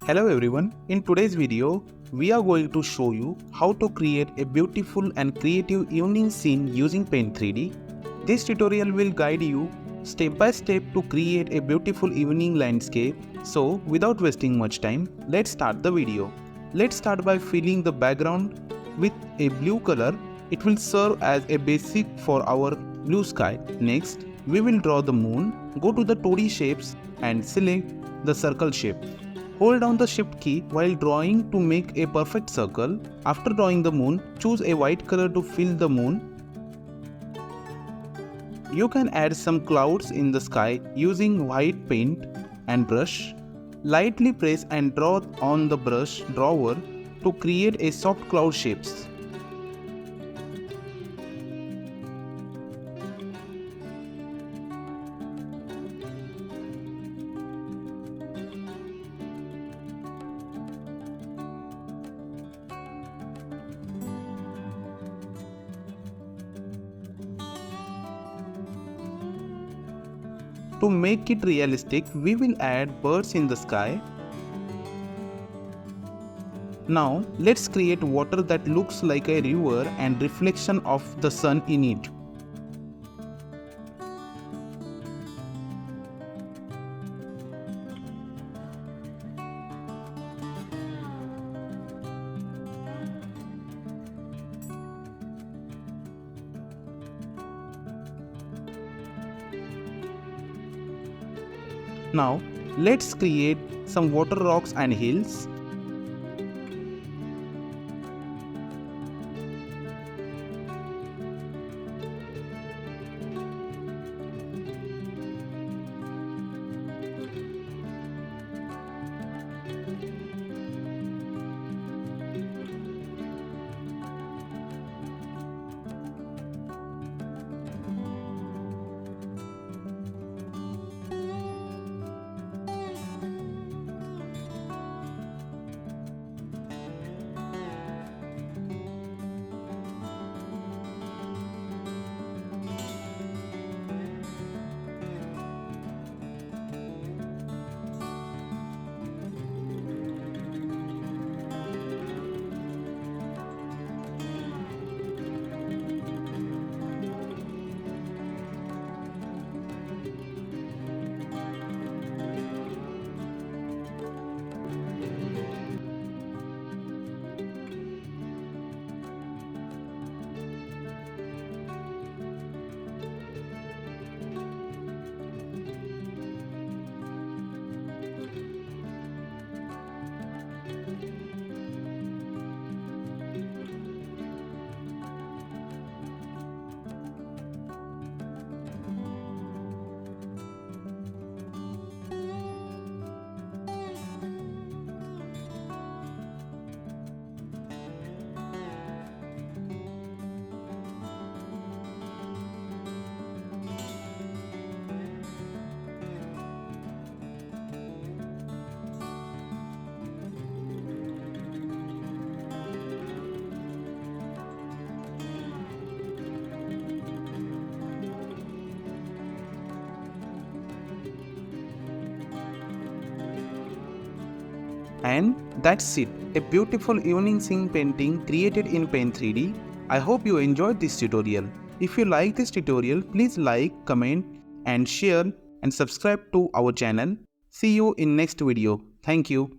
Hello everyone, in today's video, we are going to show you how to create a beautiful and creative evening scene using Paint 3D. This tutorial will guide you step by step to create a beautiful evening landscape. So without wasting much time, let's start the video. Let's start by filling the background with a blue color. It will serve as a basic for our blue sky. Next, we will draw the moon. Go to the 2D shapes and select the circle shape. Hold down the shift key while drawing to make a perfect circle. After drawing the moon, choose a white color to fill the moon. You can add some clouds in the sky using white paint and brush. Lightly press and draw on the brush drawer to create a soft cloud shapes. To make it realistic, we will add birds in the sky. Now, let's create water that looks like a river and reflection of the sun in it. Now, let's create some water rocks and hills. And that's it, a beautiful evening scene painting created in Paint 3D. I hope you enjoyed this tutorial. If you like this tutorial, please like, comment and share and subscribe to our channel. See you in next video. Thank you.